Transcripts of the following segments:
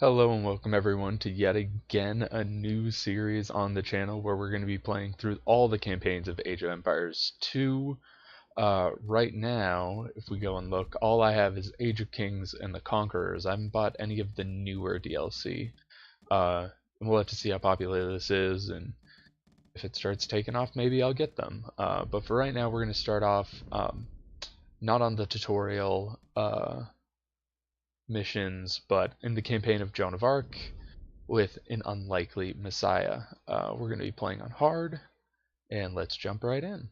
Hello and welcome everyone to yet again a new series on the channel where we're going to be playing through all the campaigns of Age of Empires 2. Right now, if we go and look, all I have is Age of Kings and the Conquerors. I haven't bought any of the newer DLC. And we'll have to see how popular this is, and if it starts taking off, maybe I'll get them. But for right now, we're going to start off not on the tutorial missions, but in the campaign of Joan of Arc with an unlikely Messiah. We're going to be playing on hard, and let's jump right in.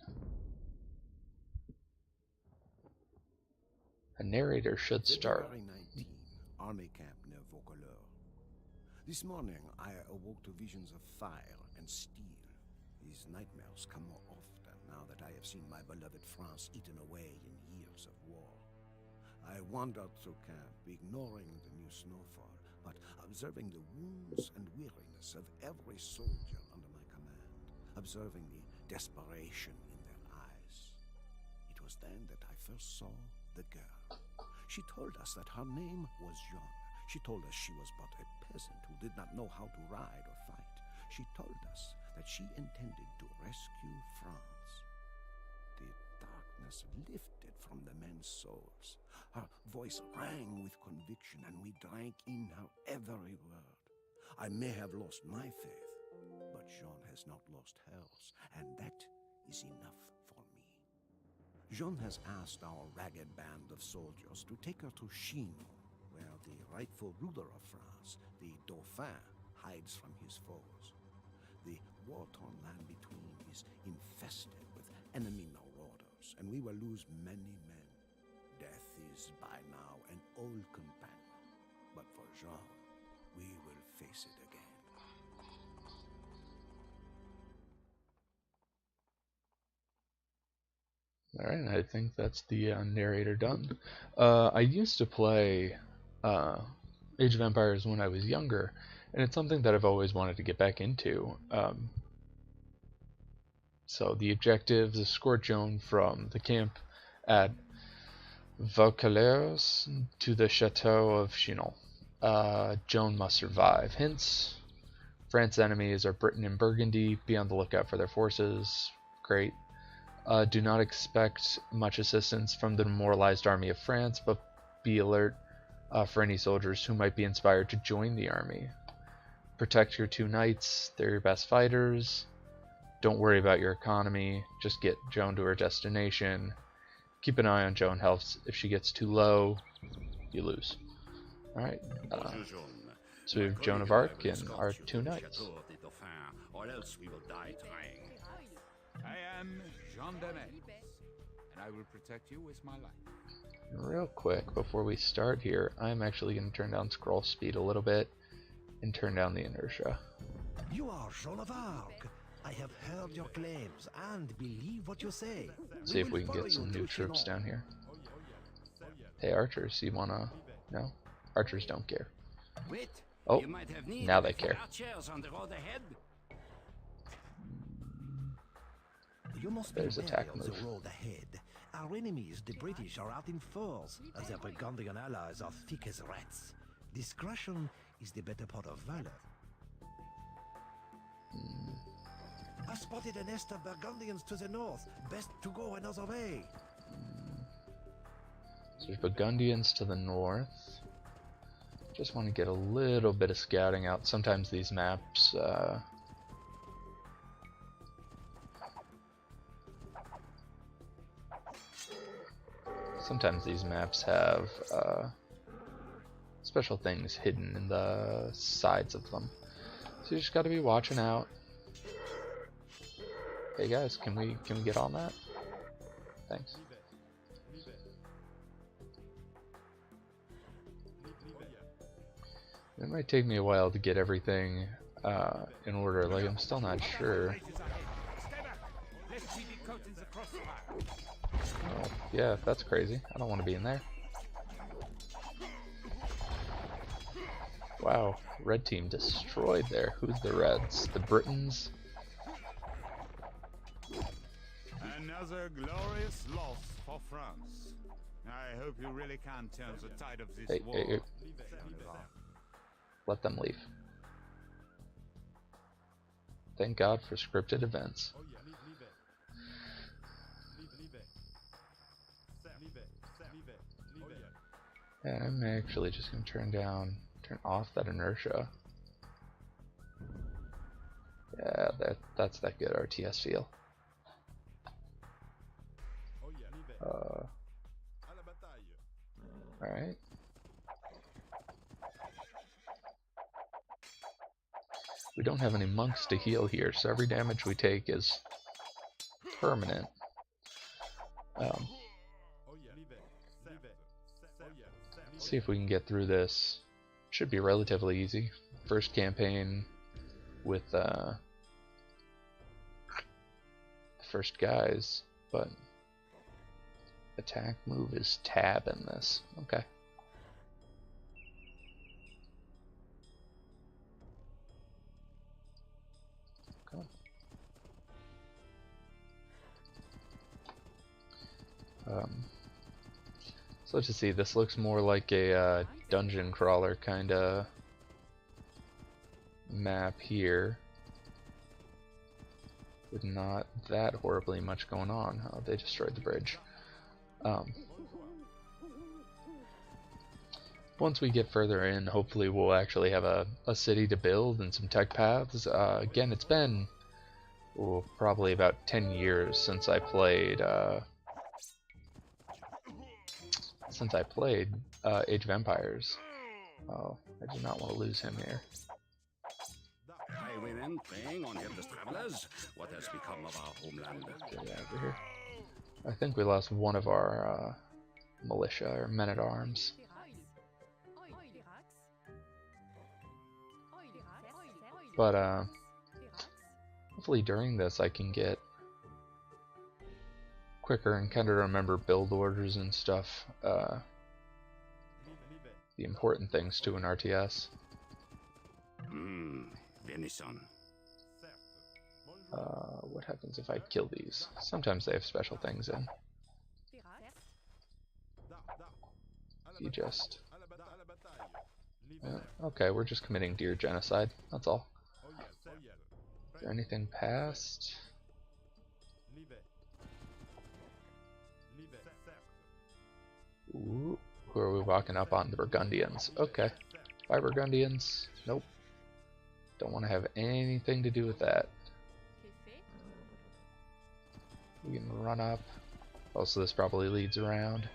A narrator should start. February 19, Army Camp near Vaucouleurs. This morning I awoke to visions of fire and steel. These nightmares come more often now that I have seen my beloved France eaten away in years of war. I wandered through camp, ignoring the new snowfall, but observing the wounds and weariness of every soldier under my command, observing the desperation in their eyes. It was then that I first saw the girl. She told us that her name was Joan. She told us she was but a peasant who did not know how to ride or fight. She told us that she intended to rescue France. The darkness lifted from the men's souls. Her voice rang with conviction, and we drank in her every word. I may have lost my faith, but Jean has not lost hers, and that is enough for me. Jean has asked our ragged band of soldiers to take her to Chinon, where the rightful ruler of France, the Dauphin, hides from his foes. The war-torn land between is infested with enemy marauders, and we will lose many men. Death is by now an old companion, but for Jean, we will face it again. Alright, I think that's the narrator done. I used to play Age of Empires when I was younger, and it's something that I've always wanted to get back into. So the objectives: escort Joan from the camp at Vaucouleurs to the chateau of Chinon. Joan must survive. Hints: France's enemies are Britain and Burgundy. Be on the lookout for their forces. Great. Do not expect much assistance from the demoralized army of France, but be alert for any soldiers who might be inspired to join the army. Protect your two knights. They're your best fighters. Don't worry about your economy. Just get Joan to her destination. Keep an eye on Joan health. If she gets too low, you lose. Alright. So we have Joan of Arc and our two knights. Or else we will die trying. I am Jean Demet, and I will protect you with my life. Real quick, before we start here, I'm actually going to turn down scroll speed a little bit and turn down the inertia. You are Joan of Arc. I have heard your claims and believe what you say. See if we can get some new troops down here. Hey archers, you wanna... No? Archers don't care. Wait, Oh, you might have need now they of care. archers on the road ahead. You must There's be attack wary of move. the road ahead. Our enemies, the British, are out in force, as their Burgundian allies are thick as rats. Discretion is the better part of valor. I spotted a nest of Burgundians to the north. Best to go another way. So there's Burgundians to the north. Just want to get a little bit of scouting out. Sometimes these maps have special things hidden in the sides of them. So you just got to be watching out. Hey guys, can we get on that? Thanks. It might take me a while to get everything in order. Like, I'm still not sure. Oh, yeah, that's crazy. I don't want to be in there. Wow, red team destroyed there. Who's the Reds? The Britons? Another glorious loss for France. I hope you really can turn the tide of this war. Hey. let them leave. Thank God for scripted events. Yeah, I'm actually just going to turn off that inertia. Yeah, that's that good RTS feel. Alright. We don't have any monks to heal here, so every damage we take is permanent. See if we can get through this. Should be relatively easy. First campaign with the first guys, but attack move is tab in this. Okay. So let's just see, this looks more like a dungeon crawler kind of map here, with not that horribly much going on. Oh, they destroyed the bridge. Once we get further in, hopefully we'll actually have a city to build and some tech paths. Again, it's been probably about 10 years since I played Age of Empires. Oh, I do not want to lose him here. Highwaymen preying on helpless travelers. What has become of our homeland? Get out of here. I think we lost one of our militia or men-at-arms. But hopefully during this I can get quicker and kind of remember build orders and stuff. The important things to an RTS. Venison. What happens if I kill these? Sometimes they have special things in. You just... Yeah, okay, we're just committing deer genocide, that's all. Is there anything past? Ooh, who are we walking up on? The Burgundians. Okay. Bye, Burgundians. Nope. Don't want to have anything to do with that. We can run up. Also, this probably leads around.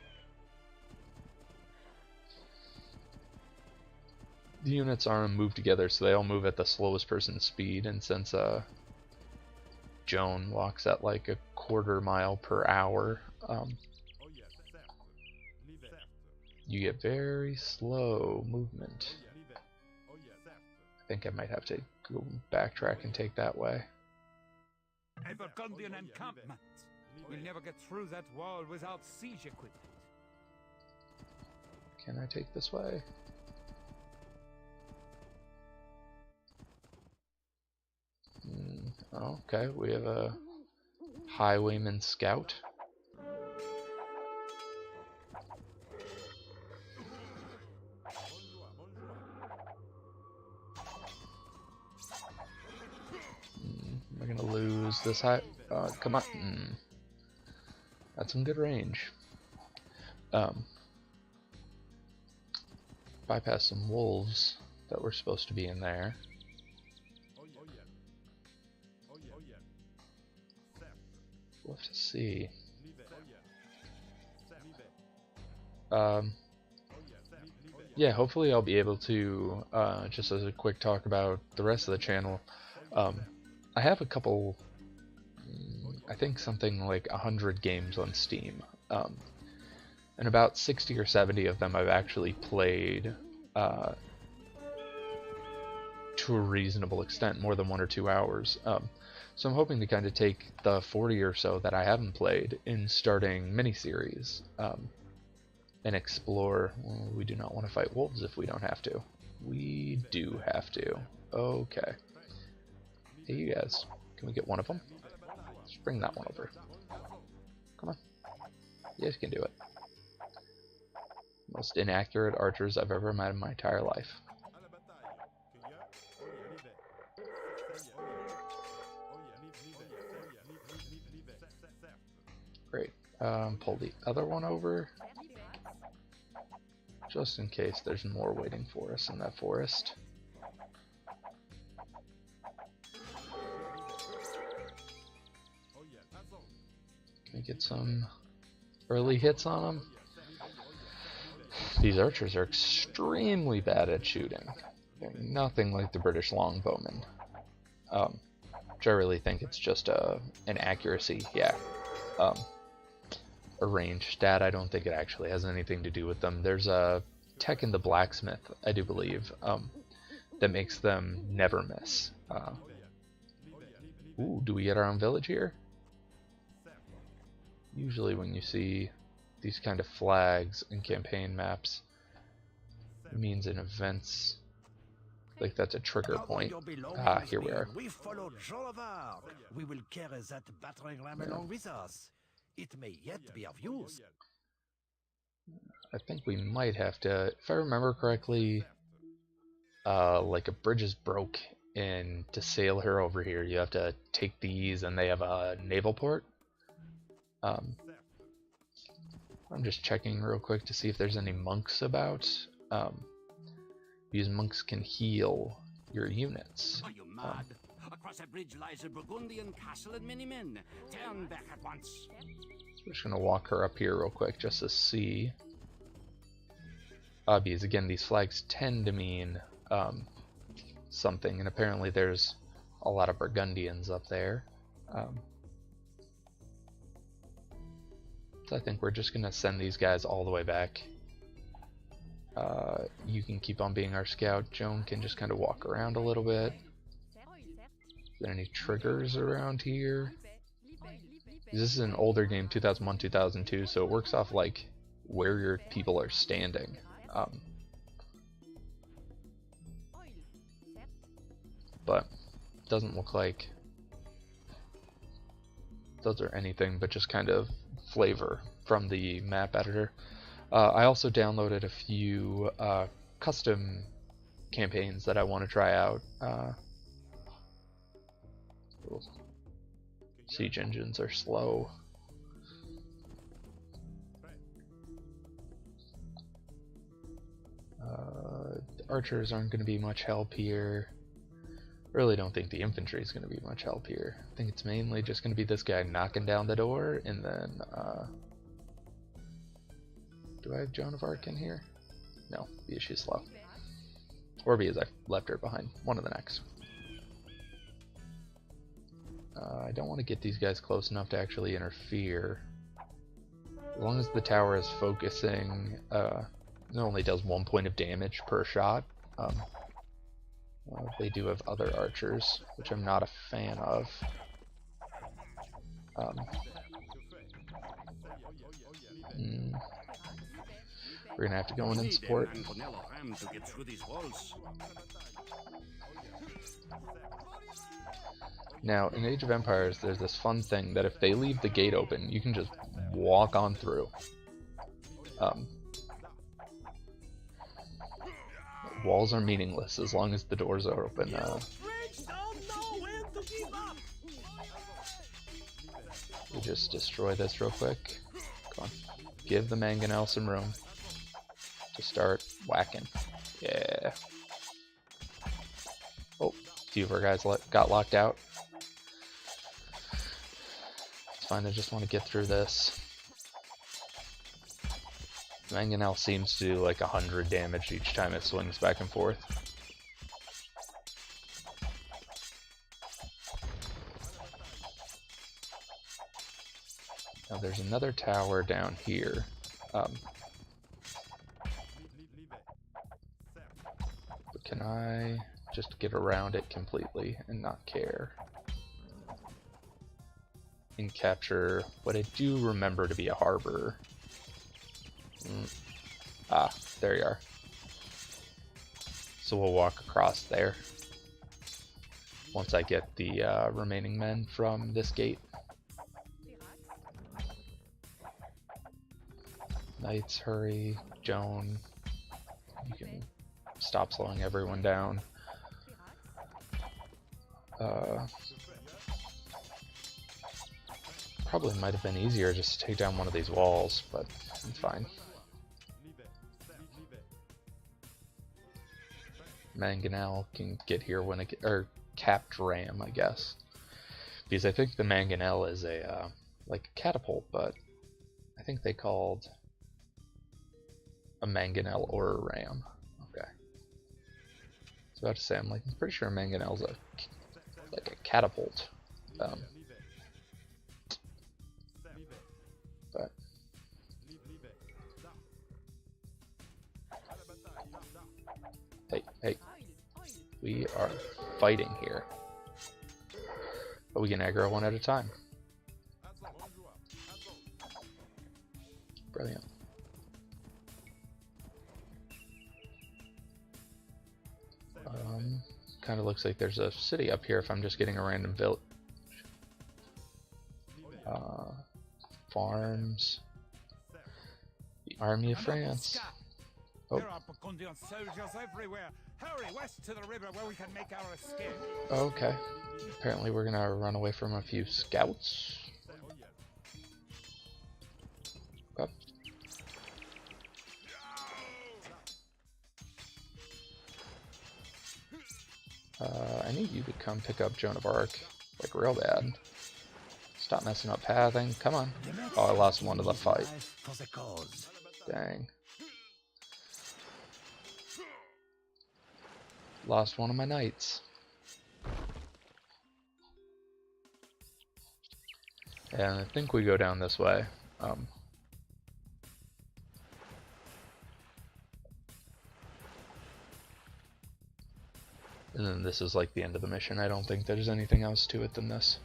The units aren't moved together, so they all move at the slowest person's speed, and since Joan walks at like a quarter mile per hour, you get very slow movement. I think I might have to go backtrack and take that way. A Burgundian encampment. We'll never get through that wall without siege equipment. Can I take this way? Okay, we have a highwayman scout. We're gonna lose this high. Come on. That's some good range. Bypass some wolves that were supposed to be in there. We'll have to see. Yeah, hopefully I'll be able to, just as a quick talk about the rest of the channel, I have a couple, I think something like 100 games on Steam, and about 60 or 70 of them I've actually played to a reasonable extent, more than 1 or 2 hours. So I'm hoping to kind of take the 40 or so that I haven't played in starting miniseries, and explore. Well, we do not want to fight wolves if we don't have to. We do have to. Okay. Hey, you guys. Can we get one of them? Let's bring that one over. Come on. You guys can do it. Most inaccurate archers I've ever met in my entire life. Pull the other one over, just in case there's more waiting for us in that forest. Can we get some early hits on them? These archers are extremely bad at shooting. They're nothing like the British longbowmen. Which I really think it's just an accuracy, a range stat. I don't think it actually has anything to do with them. There's a tech in the blacksmith, I do believe, that makes them never miss. Ooh, do we get our own village here? Usually when you see these kind of flags in campaign maps, it means in events, like that's a trigger point. Ah, here we are. We follow Joan of Arc. We will carry that battering ram along with us. It may yet be of use. I think we might have to, if I remember correctly, like a bridge is broke, and to sail her over here, you have to take these, and they have a naval port. I'm just checking real quick to see if there's any monks about. These monks can heal your units. Are you mad? Across a bridge lies a Burgundian castle and many men. Turn back at once. We're just gonna walk her up here real quick just to see. Because again, these flags tend to mean something, and apparently there's a lot of Burgundians up there. So I think we're just gonna send these guys all the way back. You can keep on being our scout. Joan can just kind of walk around a little bit. Is there any triggers around here? This is an older game, 2001, 2002, so it works off like where your people are standing. But doesn't look like those are anything but just kind of flavor from the map editor. I also downloaded a few custom campaigns that I want to try out. Siege engines are slow. The archers aren't going to be much help here. Really don't think the infantry is going to be much help here. I think it's mainly just going to be this guy knocking down the door, and then do I have Joan of Arc in here? No, because she's slow. Or because I left her behind. One of the next. I don't want to get these guys close enough to actually interfere. As long as the tower is focusing, it only does 1 point of damage per shot. They do have other archers, which I'm not a fan of. We're gonna have to go in and support. Now, in Age of Empires, there's this fun thing that if they leave the gate open, you can just walk on through. Walls are meaningless as long as the doors are open. We just destroy this real quick. Come on. Give the mangonel some room to start whacking. Yeah. Oh, a few of our guys got locked out. It's fine, I just want to get through this. Mangonel seems to do like 100 damage each time it swings back and forth. Now there's another tower down here. But can I just get around it completely and not care? And capture what I do remember to be a harbor. Ah, there you are. So we'll walk across there once I get the remaining men from this gate. Knights, hurry. Joan, you can stop slowing everyone down. Probably might have been easier just to take down one of these walls, but I'm fine. Mangonel can get here when it or capped ram, I guess, because I think the mangonel is a like a catapult, but I think they called a mangonel or a ram. Okay, so I have to say I'm pretty sure a mangonel's like a catapult, but hey, we are fighting here. But we can aggro one at a time. Brilliant. Kind of looks like there's a city up here if I'm just getting a random village. Farms. The Army of France. Oh. There are Burgundian soldiers everywhere. Hurry west to the river where we can make our escape. Okay. Apparently we're gonna run away from a few scouts. Up. I need you to come pick up Joan of Arc, like real bad. Stop messing up pathing. Come on. Oh, I lost one to the fight. Dang. Lost one of my knights. And I think we go down this way. And then this is like the end of the mission. I don't think there's anything else to it than this.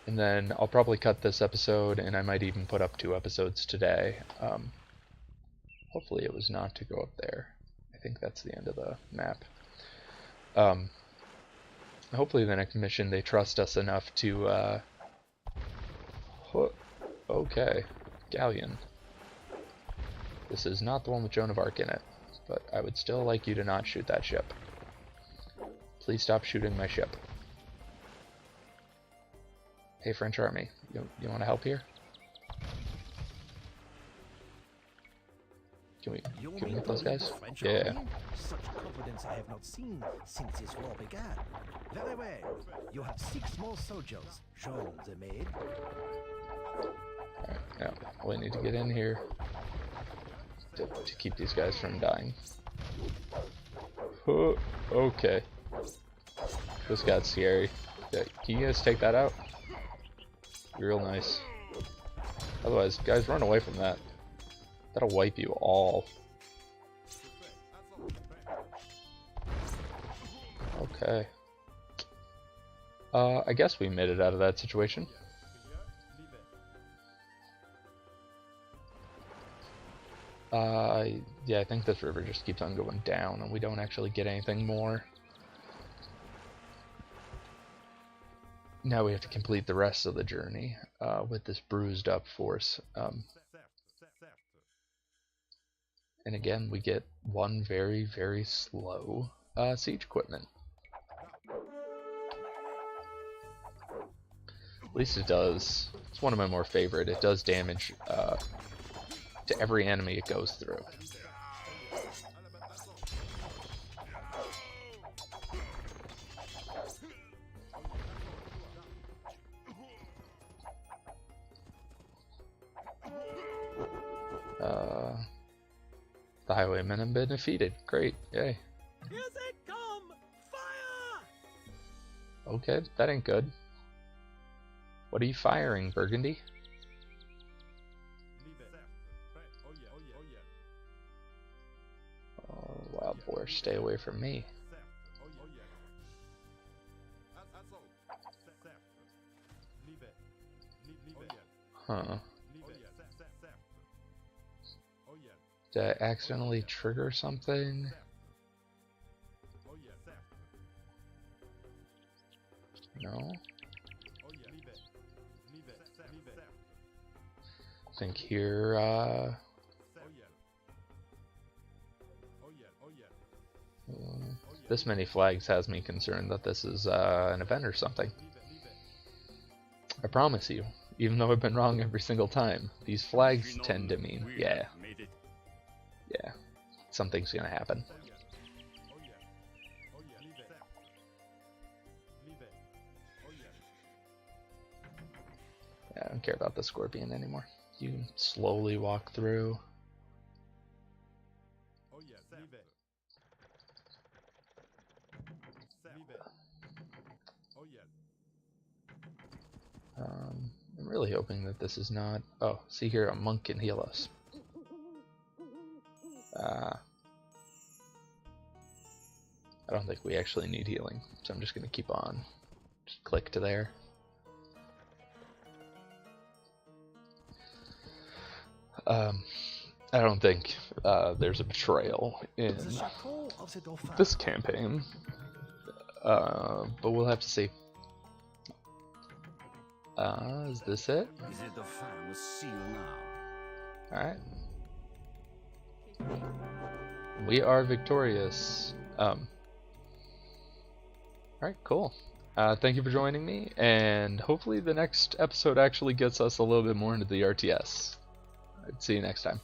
And then I'll probably cut this episode, and I might even put up 2 episodes today. Hopefully it was not to go up there. I think that's the end of the map. Hopefully the next mission they trust us enough to okay, galleon. This is not the one with Joan of Arc in it, but I would still like you to not shoot that ship. Please stop shooting my ship. Hey, French army, you want to help here? Can we get those guys? Yeah. Such confidence I have not seen since this war began. Very well. You have 6 more soldiers. Joan the maid. Alright, yeah. We need to get in here to keep these guys from dying. Okay. This got scary. Yeah, can you guys take that out? Real nice. Otherwise, guys, run away from that. That'll wipe you all. Okay. I guess we made it out of that situation. Yeah, I think this river just keeps on going down and we don't actually get anything more. Now we have to complete the rest of the journey with this bruised up force. And again, we get one very, very slow siege equipment. At least it does. It's one of my more favorite. It does damage to every enemy it goes through. The highwaymen have been defeated. Great, yay. Here they come! Fire! Okay, that ain't good. What are you firing, Burgundy? Oh, wild boar, stay away from me. Huh. Did I accidentally trigger something? No? I think here, This many flags has me concerned that this is an event or something. I promise you, even though I've been wrong every single time, these flags tend to mean, yeah, something's gonna happen. Yeah, I don't care about the scorpion anymore. You can slowly walk through. I'm really hoping that this is not... Oh, see here, a monk can heal us. I don't think we actually need healing, so I'm just going to keep on. Just click to there. I don't think there's a betrayal in this campaign, but we'll have to see. Is this it? Is it the famous seal now? Alright. We are victorious. Alright, cool. Thank you for joining me, and hopefully the next episode actually gets us a little bit more into the RTS. See you next time.